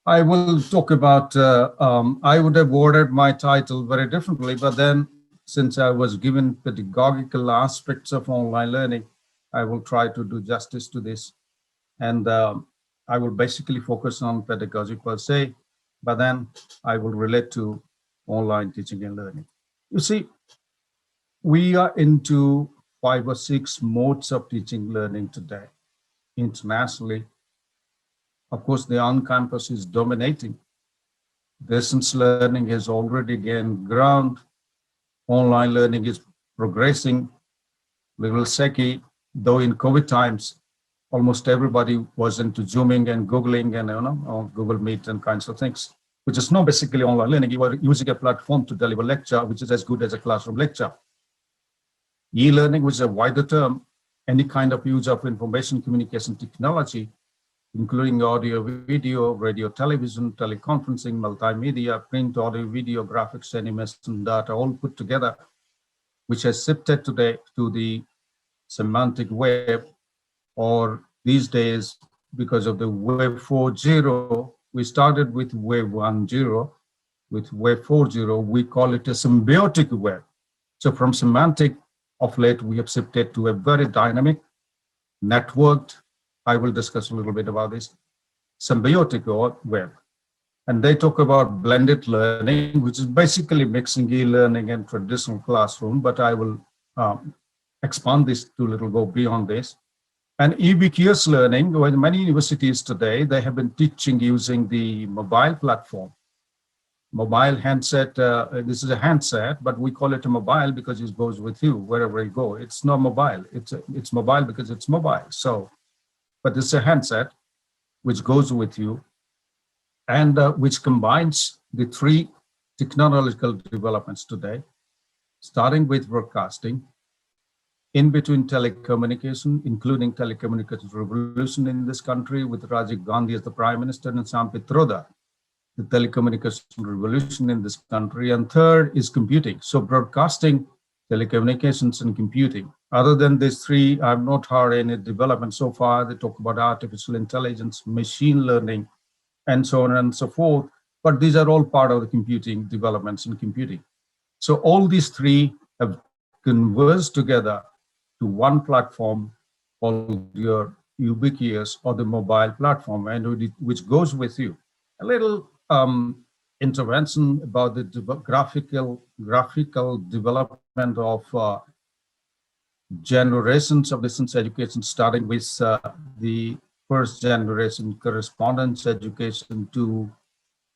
I will talk about, I would have worded my title very differently, but then since I was given pedagogical aspects of online learning, I will try to do justice to this. And I will basically focus on pedagogy per se, but then I will relate to online teaching and learning. You see, we are into 5 or 6 modes of teaching learning today. Internationally, of course, the on-campus is dominating. Distance learning has already gained ground. Online learning is progressing little shaky, though in COVID times, almost everybody was into Zooming and Googling and on Google Meet and kinds of things, which is not basically online learning. You are using a platform to deliver lecture, which is as good as a classroom lecture. E-learning, which is a wider term, any kind of use of information communication technology, including audio, video, radio, television, teleconferencing, multimedia, print, audio, video, graphics, animation, data, all put together, which has shifted today to the semantic web, or these days, because of the web 4.0, we started with web 1.0. With web 4.0, we call it a symbiotic web. So from semantic, of late, we have shifted to a very dynamic, networked, I will discuss a little bit about this, symbiotic web. And they talk about blended learning, which is basically mixing e-learning and traditional classroom, but I will expand this to a little, go beyond this. And ubiquitous learning, where many universities today, they have been teaching using the mobile platform. Mobile handset, this is a handset, but we call it a mobile because it goes with you wherever you go. It's not mobile, it's mobile because it's mobile. So, but it's a handset which goes with you and which combines the 3 technological developments today, starting with broadcasting, in between telecommunication, including telecommunications revolution in this country with Rajiv Gandhi as the Prime Minister and Sam Pitroda, the telecommunication revolution in this country. And third is computing. So broadcasting, telecommunications, and computing. Other than these 3, I've not heard any development so far. They talk about artificial intelligence, machine learning, and so on and so forth. But these are all part of the computing developments in computing. So all these 3 have converged together to one platform called your ubiquitous or the mobile platform, and which goes with you. A little intervention about the graphical development of generations of distance education, starting with the first generation correspondence education to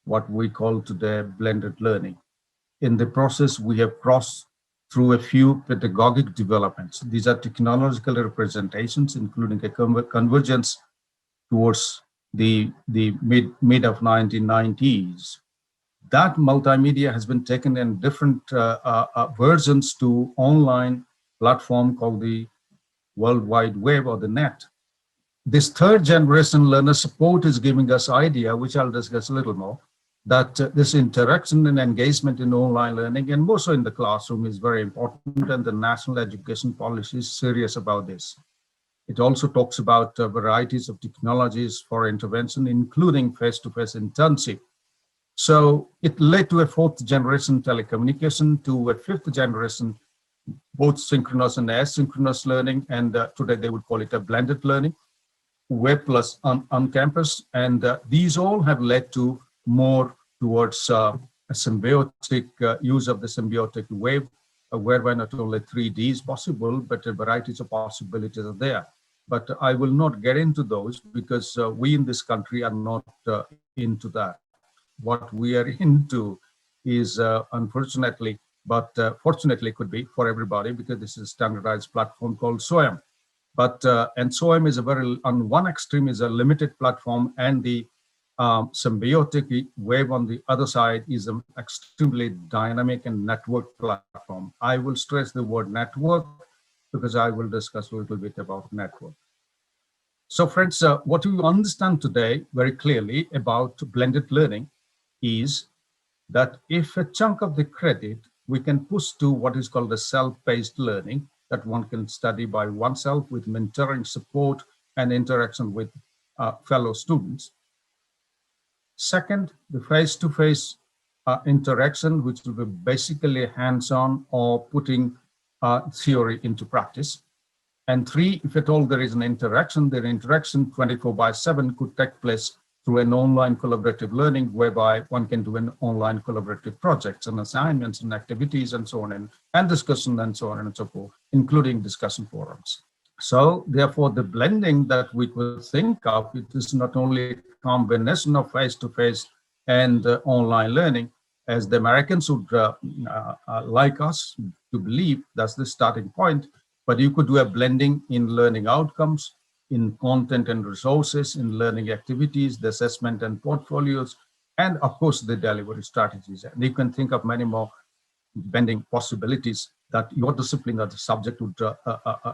what we call today blended learning. In the process, we have crossed through a few pedagogic developments. These are technological representations, including a convergence towards the mid of 1990s. That multimedia has been taken in different versions to online platform called the World Wide Web or the net. This 3rd generation learner support is giving us idea, which I'll discuss a little more, that this interaction and engagement in online learning and also in the classroom is very important, and the national education policy is serious about this. It also talks about varieties of technologies for intervention, including face-to-face internship. So it led to a 4th generation telecommunication, to a 5th generation, both synchronous and asynchronous learning, and today they would call it a blended learning, web plus on campus. And these all have led to more towards a symbiotic use of the symbiotic web, whereby not only 3D is possible, but varieties of possibilities are there. But I will not get into those because we in this country are not into that. What we are into is unfortunately, but fortunately could be for everybody, because this is a standardized platform called SOAM. But and SOAM is a very, on one extreme is a limited platform, and the symbiotic web on the other side is an extremely dynamic and network platform. I will stress the word network because I will discuss a little bit about network. So friends, what we understand today very clearly about blended learning is that if a chunk of the credit we can push to what is called a self-paced learning, that one can study by oneself with mentoring support and interaction with fellow students. Second, the face-to-face interaction, which will be basically hands-on or putting theory into practice. And three, if at all there is an interaction, the interaction 24/7 could take place through an online collaborative learning, whereby one can do an online collaborative projects and assignments and activities and so on, and discussion and so on and so forth, including discussion forums. So therefore, the blending that we could think of, it is not only a combination of face-to-face and online learning, as the Americans would like us to believe, that's the starting point, but you could do a blending in learning outcomes, in content and resources, in learning activities, the assessment and portfolios, and of course the delivery strategies. And you can think of many more blending possibilities that your discipline or the subject would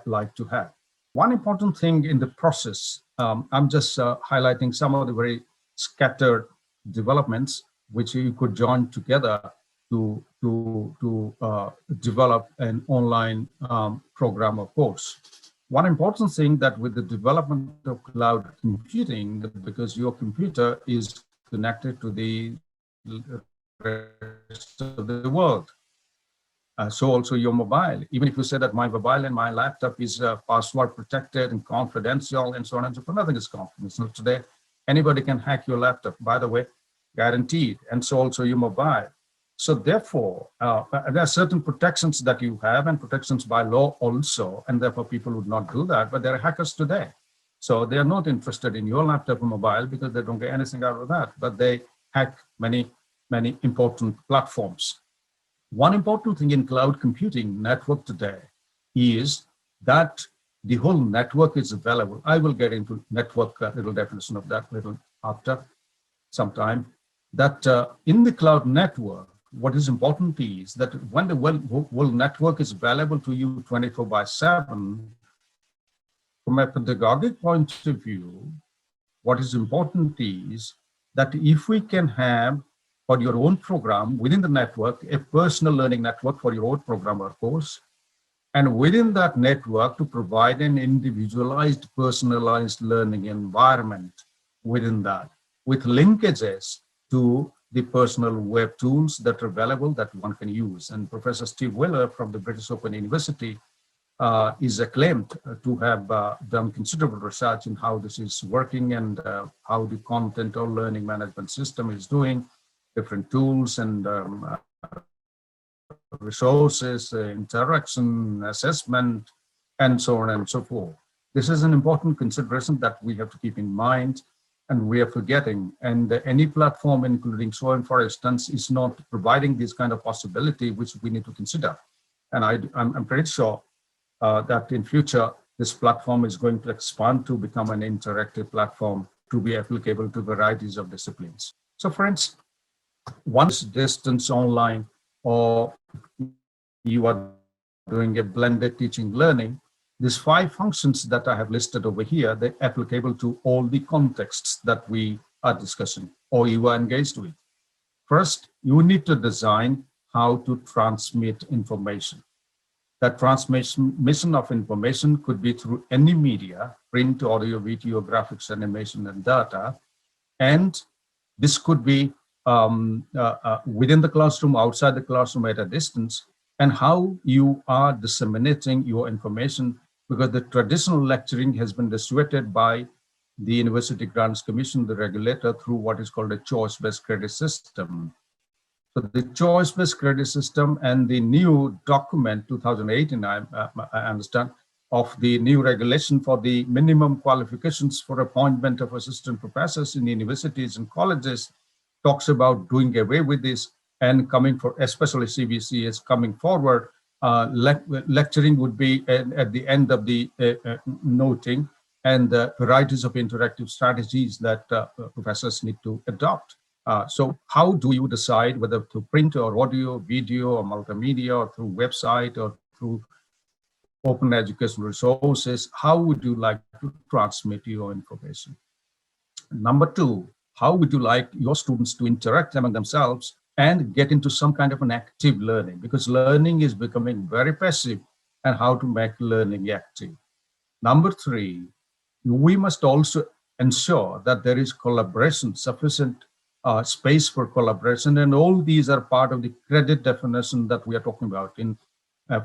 like to have. One important thing in the process, I'm just highlighting some of the very scattered developments which you could join together to develop an online program or course. One important thing that with the development of cloud computing, because your computer is connected to the rest of the world. So also your mobile, even if you say that my mobile and my laptop is password protected and confidential and so on and so forth, nothing is confidential today. Anybody can hack your laptop, by the way, guaranteed, and so also your mobile. So therefore, there are certain protections that you have and protections by law also, and therefore people would not do that, but there are hackers today. So they are not interested in your laptop or mobile because they don't get anything out of that, but they hack many, many important platforms. One important thing in cloud computing network today is that the whole network is available. I will get into network, little definition of that little after some time. That in the cloud network, what is important is that when the whole network is available to you 24/7, from a pedagogic point of view, what is important is that if we can have for your own program within the network, a personal learning network for your own program or course, and within that network to provide an individualized, personalized learning environment within that, with linkages to the personal web tools that are available that one can use. And Professor Steve Wheeler from the British Open University is acclaimed to have done considerable research in how this is working and how the content or learning management system is doing, different tools and resources, interaction, assessment, and so on and so forth. This is an important consideration that we have to keep in mind and we are forgetting. And any platform, including Zoom, for instance, is not providing this kind of possibility, which we need to consider. And I'm pretty sure that in future, this platform is going to expand to become an interactive platform to be applicable to varieties of disciplines. So for instance, once distance online or you are doing a blended teaching learning, these 5 functions that I have listed over here, they're applicable to all the contexts that we are discussing or you are engaged with. First, you need to design how to transmit information. That transmission of information could be through any media, print, audio, video, graphics, animation, and data. And this could be within the classroom, outside the classroom, at a distance, and how you are disseminating your information, because the traditional lecturing has been dissuaded by the University Grants Commission, the regulator, through what is called a choice-based credit system. So the choice-based credit system and the new document, 2018, I understand, of the new regulation for the minimum qualifications for appointment of assistant professors in universities and colleges, talks about doing away with this and coming for, especially CBC is coming forward, lecturing would be at the end of the noting and varieties of interactive strategies that professors need to adopt. So how do you decide whether to print or audio, video or multimedia or through website or through open educational resources? How would you like to transmit your information? Number 2, how would you like your students to interact among themselves and get into some kind of an active learning? Because learning is becoming very passive, and how to make learning active. Number 3, we must also ensure that there is collaboration, sufficient space for collaboration, and all these are part of the credit definition that we are talking about. In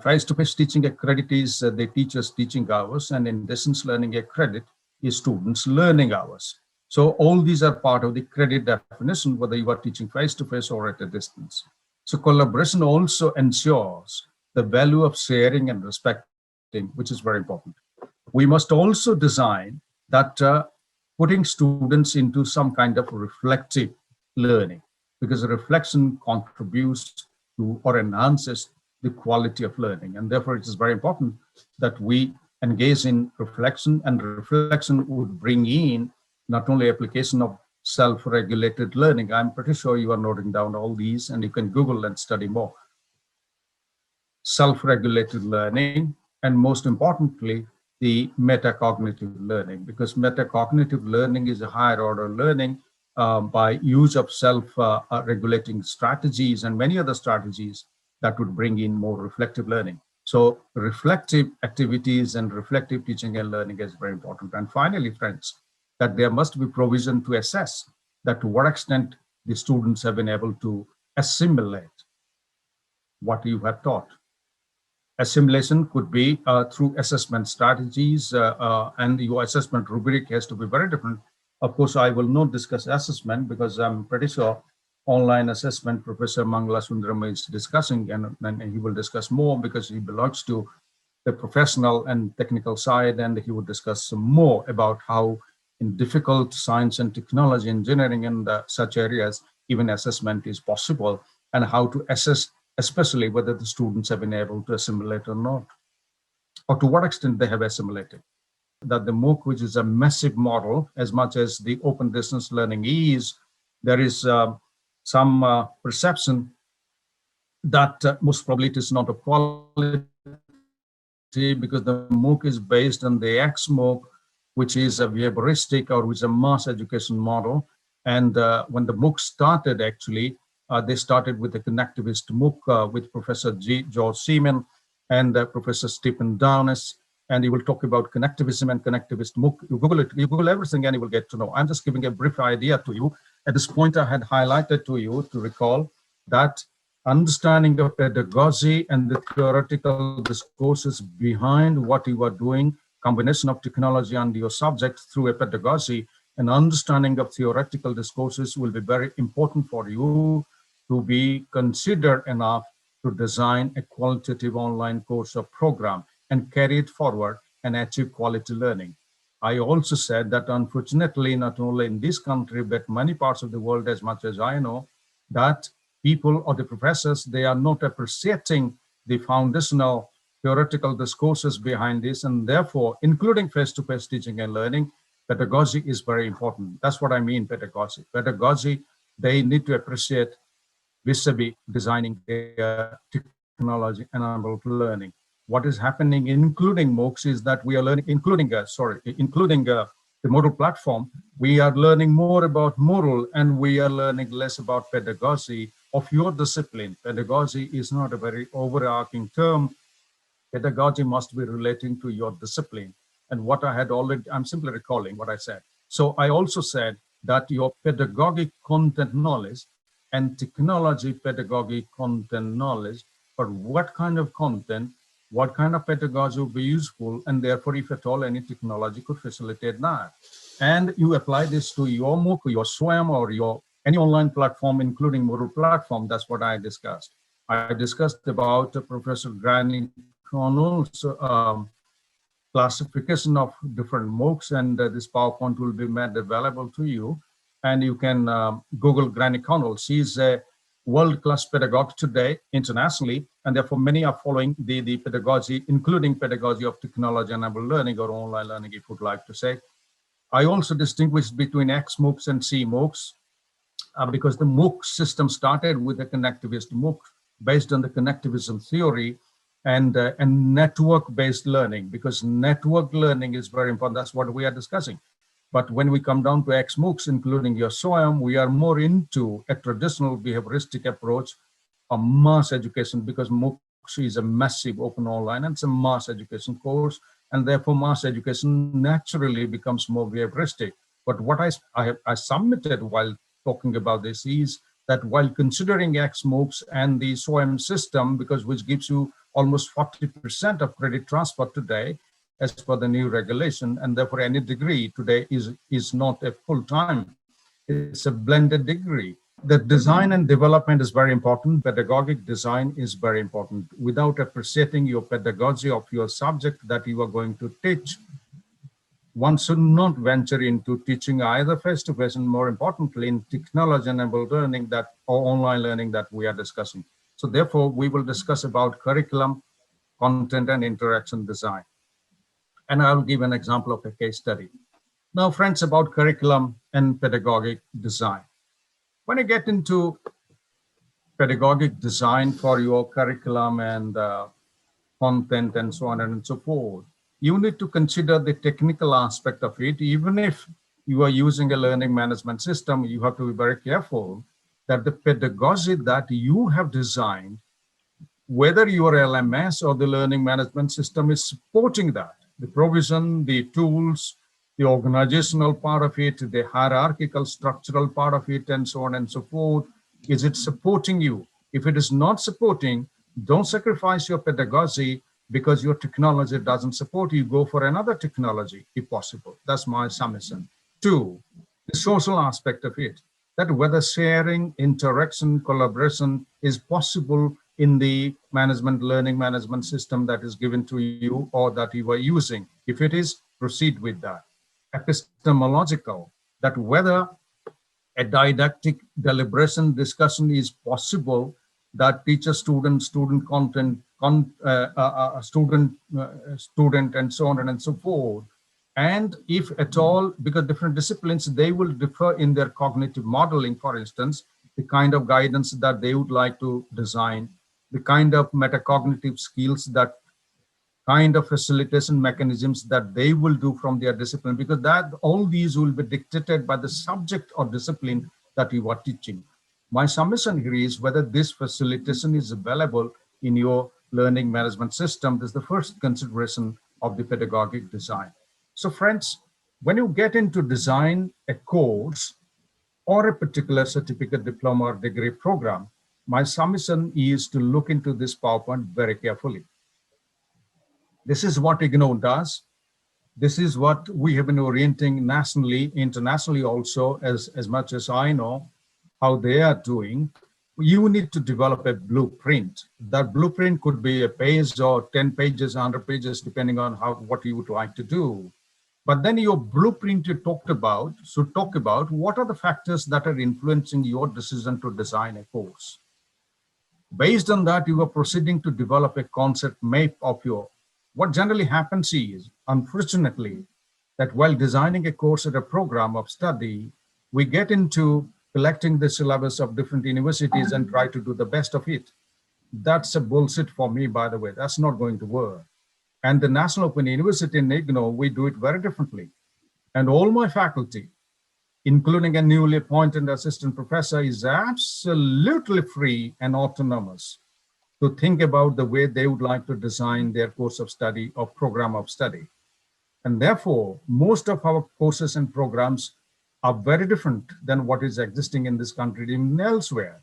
face-to-face teaching, a credit is the teacher's teaching hours, and in distance learning, a credit is students' learning hours. So all these are part of the credit definition, whether you are teaching face-to-face or at a distance. So collaboration also ensures the value of sharing and respecting, which is very important. We must also design that putting students into some kind of reflective learning, because reflection contributes to or enhances the quality of learning. And therefore, it is very important that we engage in reflection, and reflection would bring in not only application of self-regulated learning. I'm pretty sure you are noting down all these, and you can Google and study more. Self-regulated learning, and most importantly, the metacognitive learning, because metacognitive learning is a higher order learning by use of self-regulating strategies and many other strategies that would bring in more reflective learning. So reflective activities and reflective teaching and learning is very important. And finally, friends, that there must be provision to assess that to what extent the students have been able to assimilate what you have taught. Assimilation could be through assessment strategies, and your assessment rubric has to be very different. Of course, I will not discuss assessment because I'm pretty sure online assessment, Professor Mangala Sundaram is discussing, and he will discuss more because he belongs to the professional and technical side, and he will discuss some more about how in difficult science and technology, engineering, and such areas, even assessment is possible, and how to assess especially whether the students have been able to assimilate or not, or to what extent they have assimilated. That the MOOC, which is a massive model, as much as the open distance learning is, there is some perception that most probably it is not of quality, because the MOOC is based on the X-MOOC, which is a behavioristic or which is a mass education model. And when the MOOC started, actually, they started with the connectivist MOOC with Professor George Seaman and Professor Stephen Downes, and he will talk about connectivism and connectivist MOOC. You Google it, you Google everything, and you will get to know. I'm just giving a brief idea to you. At this point, I had highlighted to you to recall that understanding of pedagogy and the theoretical discourses behind what you are doing, combination of technology and your subject through a pedagogy, and understanding of theoretical discourses will be very important for you to be considered enough to design a qualitative online course or program and carry it forward and achieve quality learning. I also said that unfortunately, not only in this country, but many parts of the world, as much as I know, that people or the professors, they are not appreciating the foundational theoretical discourses behind this, and therefore, including face-to-face teaching and learning, pedagogy is very important. That's what I mean, pedagogy. Pedagogy, they need to appreciate vis-a-vis designing their technology-enabled learning. What is happening, including MOOCs, is that we are learning, including the Moodle platform, we are learning more about Moodle, and we are learning less about pedagogy of your discipline. Pedagogy is not a very overarching term. Pedagogy must be relating to your discipline. And what I had already, I'm simply recalling what I said. So I also said that your pedagogic content knowledge and technology pedagogic content knowledge, but what kind of content, what kind of pedagogy will be useful, and therefore, if at all, any technology could facilitate that. And you apply this to your MOOC, your SWAM, or your any online platform, including Moodle platform. That's what I discussed. I discussed about Professor Granny Connell's classification of different MOOCs, and this PowerPoint will be made available to you. And you can Google Granny Connell. She's a world-class pedagogue today internationally, and therefore many are following the pedagogy, including pedagogy of technology-enabled learning or online learning, if you would like to say. I also distinguish between X-MOOCs and C-MOOCs because the MOOC system started with a connectivist MOOC based on the connectivism theory and network-based learning, because network learning is very important. That's what we are discussing. But when we come down to X-MOOCs, including your SOAM, we are more into a traditional behavioristic approach of mass education, because MOOCs is a massive open online and it's a mass education course, and therefore mass education naturally becomes more behavioristic. But what I submitted while talking about this is that while considering X MOOCs and the SOEM system, because which gives you almost 40% of credit transfer today, as per the new regulation, and therefore any degree today is not a full-time, it's a blended degree. The design and development is very important. Pedagogic design is very important. Without appreciating your pedagogy of your subject that you are going to teach, one should not venture into teaching either face-to-face and more importantly in technology-enabled learning that or online learning that we are discussing. So therefore, we will discuss about curriculum, content, and interaction design. And I'll give an example of a case study. Now, friends, about curriculum and pedagogic design. When you get into pedagogic design for your curriculum and content and so on and so forth, you need to consider the technical aspect of it. Even if you are using a learning management system, you have to be very careful that the pedagogy that you have designed, whether your LMS or the learning management system is supporting that, the provision, the tools, the organizational part of it, the hierarchical structural part of it, and so on and so forth. Is it supporting you? If it is not supporting, don't sacrifice your pedagogy because your technology doesn't support you. Go for another technology if possible. That's my submission. Two, the social aspect of it, that whether sharing, interaction, collaboration is possible in the learning management system that is given to you or that you are using. If it is, proceed with that. Epistemological, that whether a didactic deliberation discussion is possible, that teacher student content student and so on and so forth. And if at all, because different disciplines, they will differ in their cognitive modeling, for instance, the kind of guidance that they would like to design, the kind of metacognitive skills, that kind of facilitation mechanisms that they will do from their discipline, because that all these will be dictated by the subject or discipline that you are teaching. My submission here is whether this facilitation is available in your learning management system. This is the first consideration of the pedagogic design. So friends, when you get into design a course or a particular certificate, diploma, or degree program, my submission is to look into this PowerPoint very carefully. This is what IGNOU does. This is what we have been orienting nationally, internationally also, as much as I know how they are doing. You need to develop a blueprint. That blueprint could be a page or 10 pages, 100 pages, depending on what you would like to do. But then your blueprint you should talk about what are the factors that are influencing your decision to design a course. Based on that, you are proceeding to develop a concept map of what generally happens is, unfortunately, that while designing a course or a program of study, we get into collecting the syllabus of different universities and try to do the best of it. That's a bullshit for me, by the way. That's not going to work. And the National Open University in IGNOU, we do it very differently. And all my faculty, including a newly appointed assistant professor, is absolutely free and autonomous to think about the way they would like to design their course of study or program of study. And therefore, most of our courses and programs are very different than what is existing in this country and elsewhere,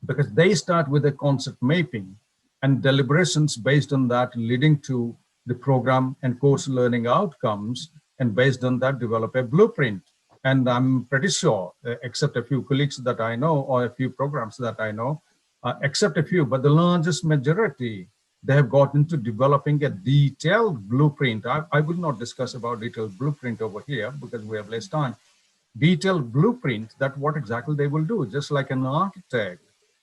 because they start with a concept mapping and deliberations based on that leading to the program and course learning outcomes, and based on that develop a blueprint. And I'm pretty sure, except a few colleagues that I know or a few programs that I know, except a few, but the largest majority, they have got into developing a detailed blueprint. I will not discuss about detailed blueprint over here because we have less time. Detailed blueprint that what exactly they will do, just like an architect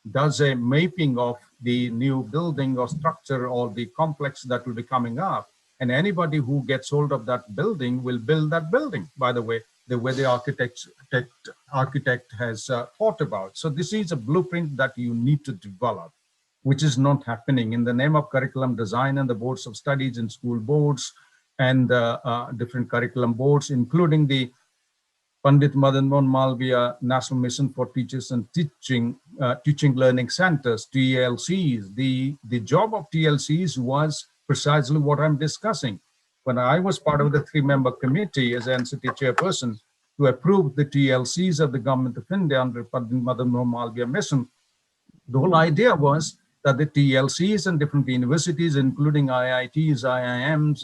does a mapping of the new building or structure or the complex that will be coming up. And anybody who gets hold of that building will build that building, by the way the architect has thought about. So this is a blueprint that you need to develop, which is not happening in the name of curriculum design and the boards of studies and school boards and different curriculum boards, including the Pandit Madan Mohan Malviya National Mission for Teachers and Teaching Learning Centers, TLCs. The job of TLCs was precisely what I'm discussing. When I was part of the 3-member committee as NCT chairperson, to approve the TLCs of the Government of India under Mother Malviya Mission. The whole idea was that the TLCs and different universities, including IITs, IIMs,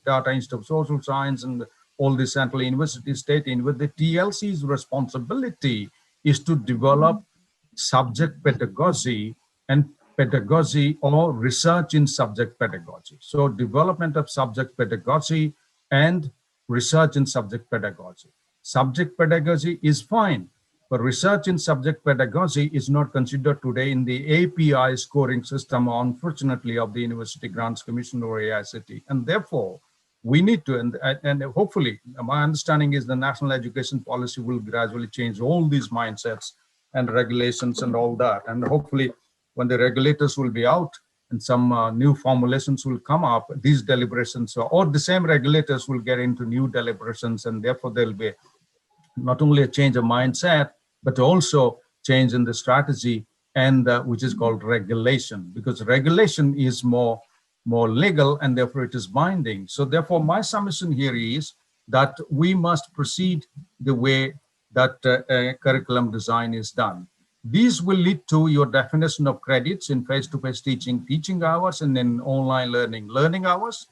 Tata Institute of Social Science, and all the central universities, state universities, the TLC's responsibility is to develop subject pedagogy and pedagogy or research in subject pedagogy. So development of subject pedagogy and research in subject pedagogy. Subject pedagogy is fine, but research in subject pedagogy is not considered today in the API scoring system, unfortunately, of the University Grants Commission or AICTE. And therefore, we need to, and hopefully, my understanding is the national education policy will gradually change all these mindsets and regulations and all that. And hopefully, when the regulators will be out and some new formulations will come up, these deliberations, or the same regulators will get into new deliberations, and therefore there'll be not only a change of mindset, but also change in the strategy, and which is called regulation, because regulation is more legal and therefore it is binding. So therefore my submission here is that we must proceed the way that curriculum design is done. These will lead to your definition of credits in face-to-face teaching hours, and in online learning hours.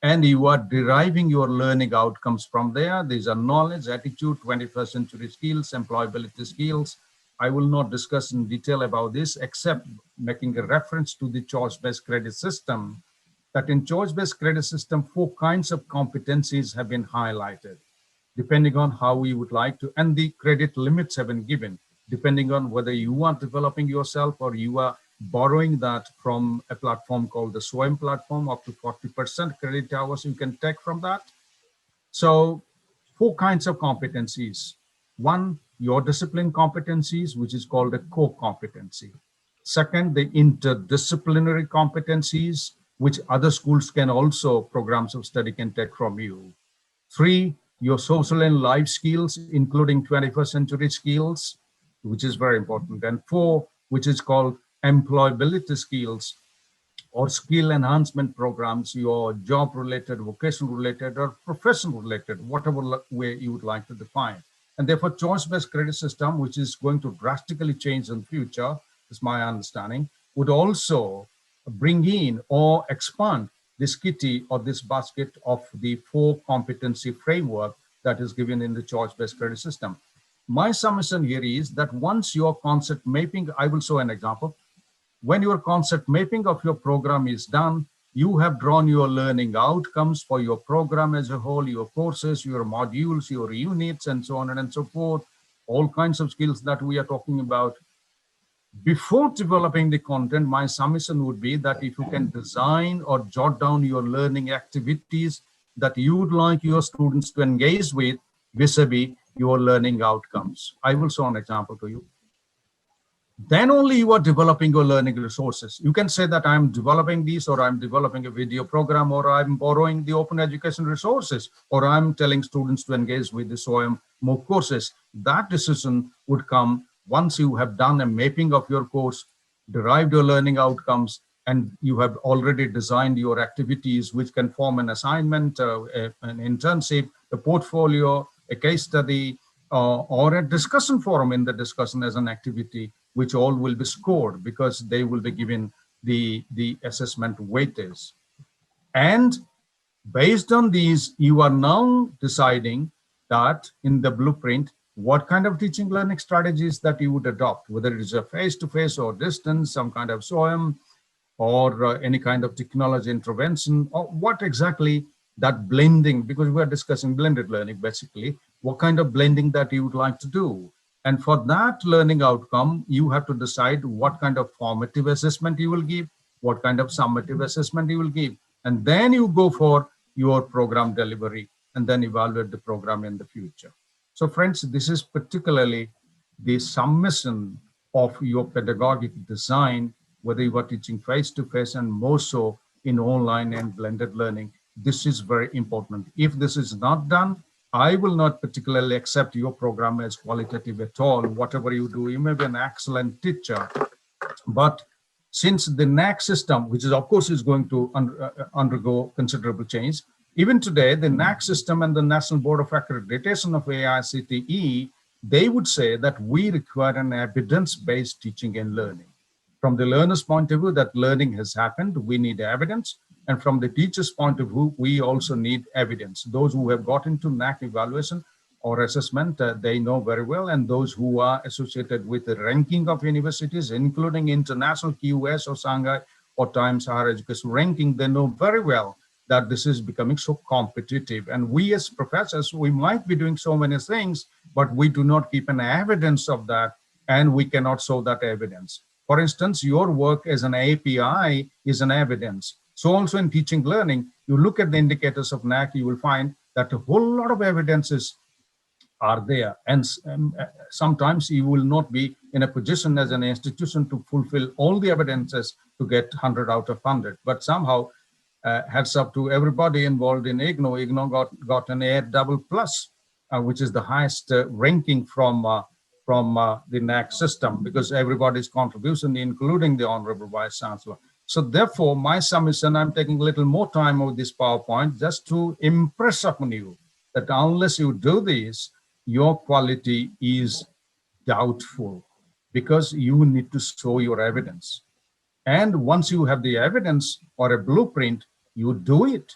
And you are deriving your learning outcomes from there. These are knowledge, attitude, 21st century skills, employability skills. I will not discuss in detail about this, except making a reference to the choice-based credit system. That in choice-based credit system, 4 kinds of competencies have been highlighted, depending on how we would like to, and the credit limits have been given, depending on whether you are developing yourself or you are borrowing that from a platform called the SWAYM platform. Up to 40% credit hours you can take from that. So 4 kinds of competencies. 1, your discipline competencies, which is called a core competency. Second, the interdisciplinary competencies, which other schools can also, programs of study can take from you. 3, your social and life skills, including 21st century skills, which is very important. And 4, which is called employability skills or skill enhancement programs, your job related, vocational related, or professional related, whatever way you would like to define. And therefore choice-based credit system, which is going to drastically change in the future, is my understanding, would also bring in or expand this kitty or this basket of the 4 competency framework that is given in the choice-based credit system. My submission here is that once your concept mapping, I will show an example. When your concept mapping of your program is done, you have drawn your learning outcomes for your program as a whole, your courses, your modules, your units, and so on and so forth, all kinds of skills that we are talking about. Before developing the content, my submission would be that if you can design or jot down your learning activities that you would like your students to engage with vis-a-vis your learning outcomes. I will show an example to you. Then only you are developing your learning resources. You can say that I'm developing these, or I'm developing a video program, or I'm borrowing the open education resources, or I'm telling students to engage with this OM more courses. That decision would come once you have done a mapping of your course, derived your learning outcomes, and you have already designed your activities, which can form an assignment, an internship, a portfolio, a case study, or a discussion forum in the discussion as an activity, which all will be scored because they will be given the assessment weightage. And based on these, you are now deciding that in the blueprint, what kind of teaching learning strategies that you would adopt, whether it is a face-to-face or distance, some kind of SOM, or any kind of technology intervention, or what exactly that blending, because we are discussing blended learning basically, what kind of blending that you would like to do. And for that learning outcome, you have to decide what kind of formative assessment you will give, what kind of summative assessment you will give, and then you go for your program delivery and then evaluate the program in the future. So friends, this is particularly the submission of your pedagogic design, whether you are teaching face-to-face and more so in online and blended learning. This is very important. If this is not done, I will not particularly accept your program as qualitative at all. Whatever you do, you may be an excellent teacher, but since the NAC system, which is of course is going to undergo considerable change, Even today, the NAC system and the National Board of Accreditation of AICTE, they would say that we require an evidence-based teaching and learning. From the learner's point of view, that learning has happened, we need evidence. And from the teacher's point of view, we also need evidence. Those who have got into NAC evaluation or assessment, they know very well. And those who are associated with the ranking of universities, including international QS or Shanghai or Times Higher Education ranking, they know very well that this is becoming so competitive. And we as professors, we might be doing so many things, but we do not keep an evidence of that, and we cannot show that evidence. For instance, your work as an API is an evidence. So also in teaching learning, you look at the indicators of NAC, you will find that a whole lot of evidences are there. And sometimes you will not be in a position as an institution to fulfill all the evidences to get 100 out of 100. But somehow, heads up to everybody involved in IGNO. IGNO got an A double plus, which is the highest ranking from the NAC system, because everybody's contribution, including the Honorable Vice Chancellor. So therefore, my submission, I'm taking a little more time with this PowerPoint just to impress upon you that unless you do this, your quality is doubtful, because you need to show your evidence. And once you have the evidence or a blueprint, you do it.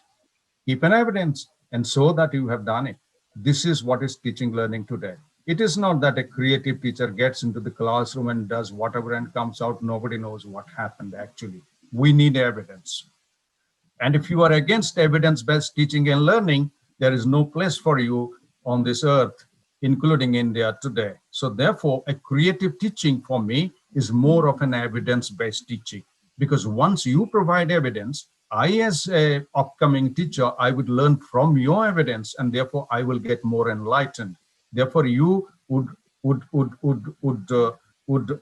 Keep an evidence and show that you have done it. This is what is teaching learning today. It is not that a creative teacher gets into the classroom and does whatever and comes out, nobody knows what happened actually. We need evidence. And if you are against evidence-based teaching and learning, there is no place for you on this earth, including India today. So therefore, a creative teaching for me is more of an evidence-based teaching, because once you provide evidence, I, as an upcoming teacher, I would learn from your evidence, and therefore I will get more enlightened. Therefore, you would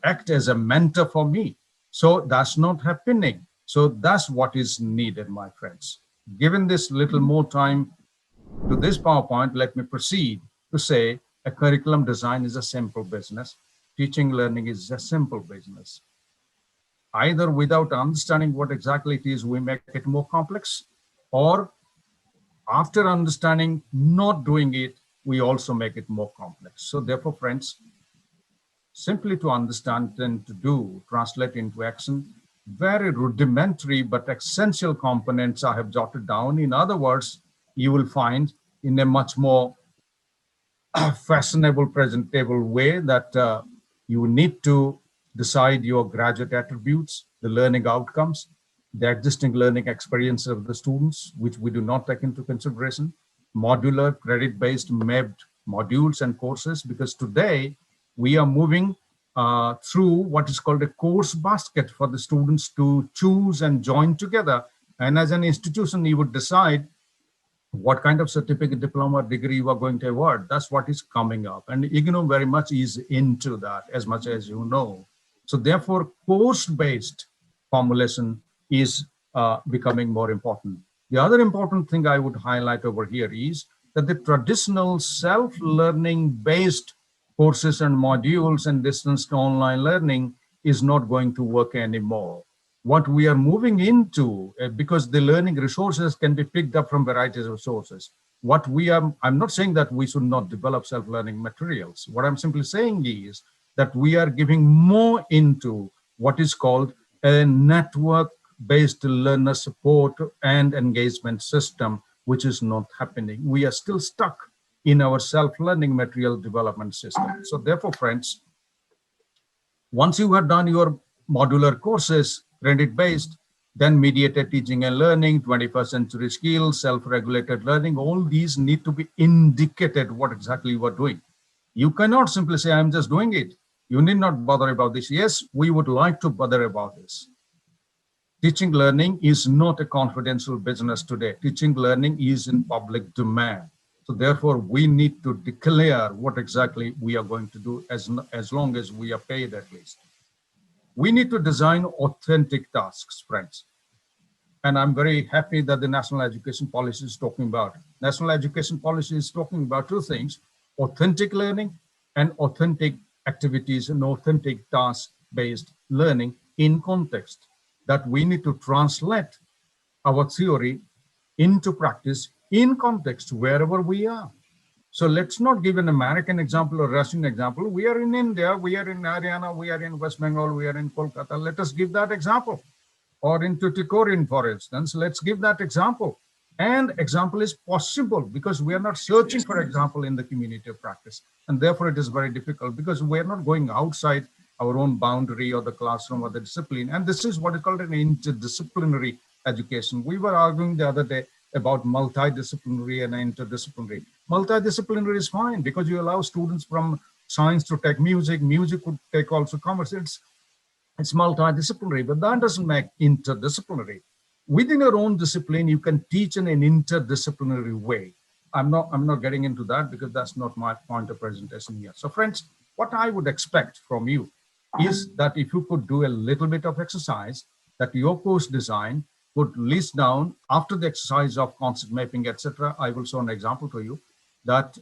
act as a mentor for me. So that's not happening. So that's what is needed, my friends. Given this little more time to this PowerPoint, let me proceed to say a curriculum design is a simple business. Teaching learning is a simple business. Either without understanding what exactly it is, we make it more complex, or after understanding, not doing it, we also make it more complex. So therefore, friends, simply to understand and to do, translate into action, very rudimentary but essential components I have jotted down. In other words, you will find in a much more fashionable, presentable way that you need to decide your graduate attributes, the learning outcomes, the existing learning experience of the students, which we do not take into consideration, modular, credit-based, mapped modules and courses, because today we are moving through what is called a course basket for the students to choose and join together. And as an institution, you would decide what kind of certificate, diploma, degree you are going to award. That's what is coming up. And IGNO very much is into that, as much as you know. So therefore, course-based formulation is becoming more important. The other important thing I would highlight over here is that the traditional self-learning based courses and modules and distance to online learning is not going to work anymore. What we are moving into, because the learning resources can be picked up from varieties of sources. I'm not saying that we should not develop self-learning materials. What I'm simply saying is that we are giving more into what is called a network-based learner support and engagement system, which is not happening. We are still stuck in our self-learning material development system. So therefore, friends, once you have done your modular courses, credit-based, then mediated teaching and learning, 21st century skills, self-regulated learning, all these need to be indicated what exactly you are doing. You cannot simply say, I'm just doing it. You need not bother about this. Yes, we would like to bother about this. Teaching learning is not a confidential business today. Teaching learning is in public domain. So therefore, we need to declare what exactly we are going to do as long as we are paid at least. We need to design authentic tasks, friends. And I'm very happy that the National Education Policy is talking about it. National Education Policy is talking about two things: authentic learning and authentic activities and authentic task-based learning in context. That we need to translate our theory into practice in context wherever we are. So let's not give an American example or Russian example. We are in India, we are in Haryana, we are in West Bengal, we are in Kolkata. Let us give that example. Or in Tuticorin, for instance, let's give that example. And example is possible because we are not searching for example in the community of practice. And therefore it is very difficult because we're not going outside our own boundary or the classroom or the discipline. And this is what is called an interdisciplinary education. We were arguing the other day about multidisciplinary and interdisciplinary. Multidisciplinary is fine because you allow students from science to take music, music could take also commerce. It's multidisciplinary, but that doesn't make interdisciplinary. Within your own discipline, you can teach in an interdisciplinary way. I'm not getting into that because that's not my point of presentation here. So friends, what I would expect from you is that if you could do a little bit of exercise, that your course design would list down after the exercise of concept mapping, etc. I will show an example to you that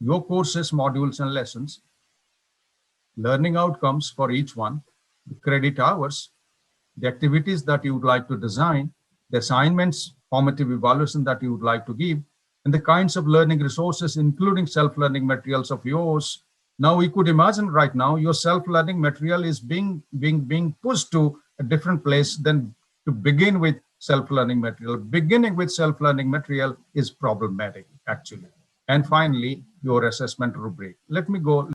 your courses, modules, and lessons, learning outcomes for each one, the credit hours, the activities that you would like to design, the assignments, formative evaluation that you would like to give, and the kinds of learning resources, including self-learning materials of yours. Now, we could imagine right now your self-learning material is being pushed to a different place than to begin with self-learning material. Beginning with self-learning material is problematic, actually. And finally, your assessment rubric. Let me go